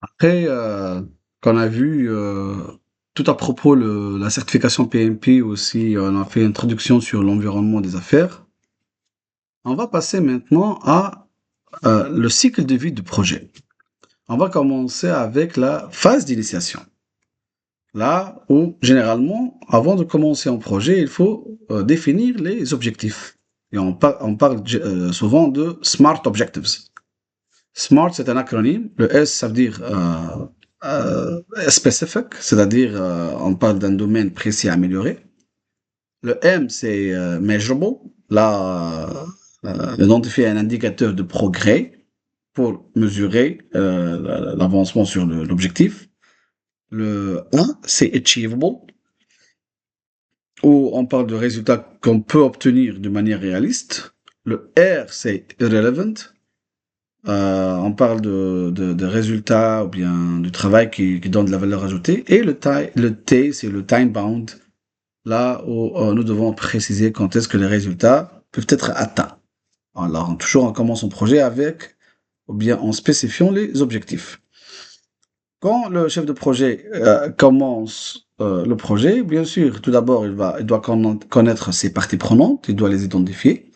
Après, qu'on a vu tout à propos la certification PMP aussi, on a fait une introduction sur l'environnement des affaires. On va passer maintenant à le cycle de vie du projet. On va commencer avec la phase d'initiation. Là où, généralement, avant de commencer un projet, il faut définir les objectifs. Et on parle souvent de SMART Objectives. SMART, c'est un acronyme. Le S, ça veut dire specific, c'est-à-dire on parle d'un domaine précis à améliorer. Le M, c'est measurable. Là, identifier un indicateur de progrès pour mesurer l'avancement sur l'objectif. Le A, c'est achievable, où on parle de résultats qu'on peut obtenir de manière réaliste. Le R, c'est irrelevant. On parle de résultats ou bien du travail qui donne de la valeur ajoutée. Et le T, c'est le time bound, là où nous devons préciser quand est-ce que les résultats peuvent être atteints. Alors, toujours on commence son projet avec, ou bien en spécifiant les objectifs. Quand le chef de projet commence le projet, bien sûr, tout d'abord, il doit connaître ses parties prenantes, il doit les identifier.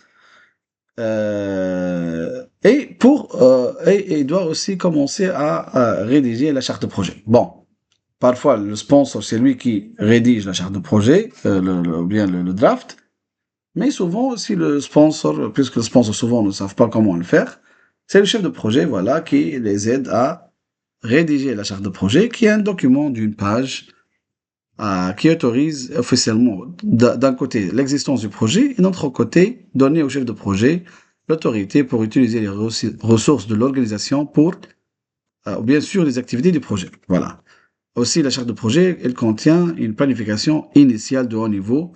Et il doit aussi commencer à rédiger la charte de projet. Bon, parfois le sponsor c'est lui qui rédige la charte de projet, ou bien le draft, mais souvent aussi le sponsor, puisque le sponsor souvent ne savent pas comment le faire, c'est le chef de projet, voilà, qui les aide à rédiger la charte de projet, qui est un document d'une page qui autorise officiellement d'un côté l'existence du projet et d'un autre côté donner au chef de projet l'autorité pour utiliser les ressources de l'organisation pour bien sûr les activités du projet. Voilà. Aussi, la charte de projet, elle contient une planification initiale de haut niveau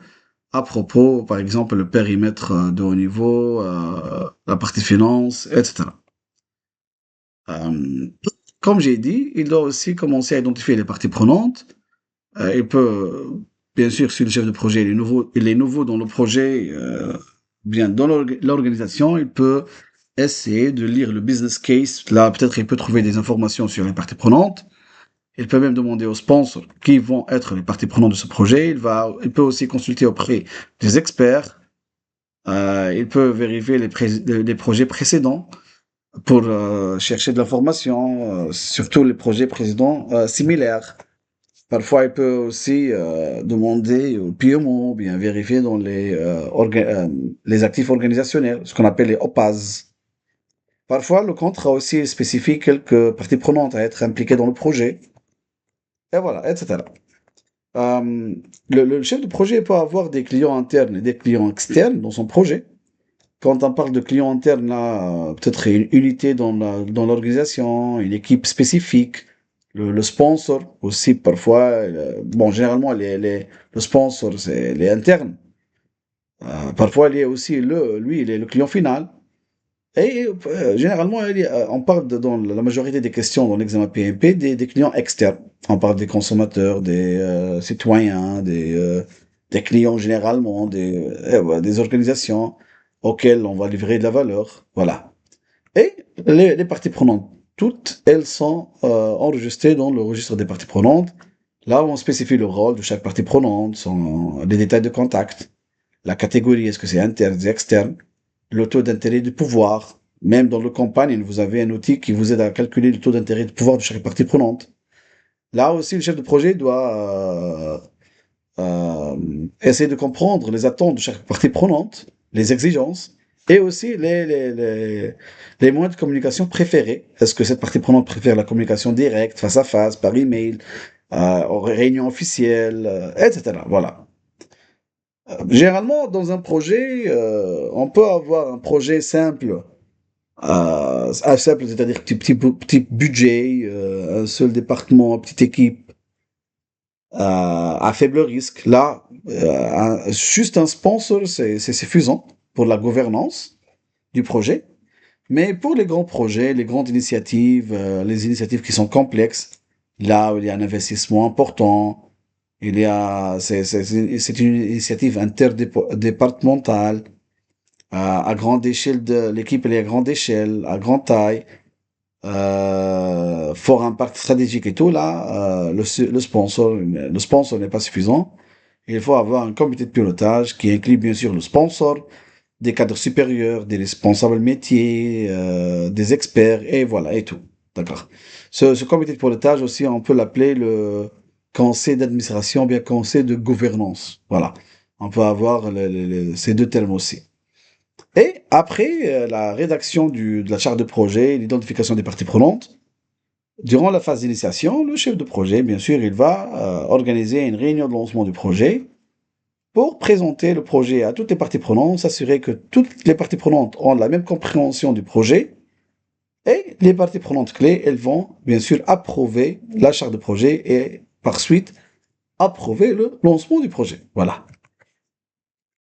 à propos, par exemple, le périmètre de haut niveau, la partie finance, etc. Euh, Comme j'ai dit, il doit aussi commencer à identifier les parties prenantes. Il peut, bien sûr, si le chef de projet il est nouveau dans le projet, bien dans l'organisation, il peut essayer de lire le business case. Là, peut-être il peut trouver des informations sur les parties prenantes. Il peut même demander aux sponsors qui vont être les parties prenantes de ce projet. Il peut aussi consulter auprès des experts. Il peut vérifier les projets précédents pour chercher de l'information, surtout les projets précédents similaires. Parfois, il peut aussi demander au PMO, bien vérifier dans les actifs organisationnels, ce qu'on appelle les OPAS. Parfois, le contrat aussi spécifie quelques parties prenantes à être impliquées dans le projet, et voilà, etc. Euh, le chef de projet peut avoir des clients internes et des clients externes dans son projet. Quand on parle de clients internes, là, peut-être une unité dans l'organisation, une équipe spécifique, le sponsor aussi, parfois, bon, généralement, le sponsor, c'est les internes. Parfois, il y a aussi lui, il est le client final. Et généralement, on parle dans la majorité des questions dans l'examen PMP des clients externes. On parle des consommateurs, des citoyens, des clients généralement, voilà, des organisations auxquelles on va livrer de la valeur. Voilà. Et les parties prenantes, toutes elles sont enregistrées dans le registre des parties prenantes. Là où on spécifie le rôle de chaque partie prenante, les détails de contact, la catégorie, est-ce que c'est interne, externe, le taux d'intérêt du pouvoir. Même dans le campagne, vous avez un outil qui vous aide à calculer le taux d'intérêt du pouvoir de chaque partie prenante. Là aussi, le chef de projet doit essayer de comprendre les attentes de chaque partie prenante, les exigences, et aussi les moyens de communication préférés. Est-ce que cette partie prenante préfère la communication directe, face à face, par email, aux réunions officielles, etc. Voilà. Généralement, dans un projet, on peut avoir un projet simple, simple, c'est-à-dire petit budget, un seul département, petite équipe, à faible risque. Là, juste un sponsor, c'est suffisant pour la gouvernance du projet. Mais pour les grands projets, les grandes initiatives, les initiatives qui sont complexes, là où il y a un investissement important, c'est une initiative interdépartementale, à grande échelle l'équipe elle est à grande échelle, à grande taille. fort impact stratégique et tout, là, le sponsor n'est pas suffisant. Il faut avoir un comité de pilotage qui inclut bien sûr le sponsor, des cadres supérieurs, des responsables métiers, des experts, et voilà, et tout. D'accord. Ce comité de pilotage aussi, on peut l'appeler le conseil d'administration, bien conseil de gouvernance. Voilà. On peut avoir ces deux termes aussi. Et après la rédaction de la charte de projet, l'identification des parties prenantes, durant la phase d'initiation, le chef de projet, bien sûr, il va organiser une réunion de lancement du projet pour présenter le projet à toutes les parties prenantes, s'assurer que toutes les parties prenantes ont la même compréhension du projet. Et les parties prenantes clés, elles vont bien sûr approuver la charte de projet et par suite approuver le lancement du projet. Voilà.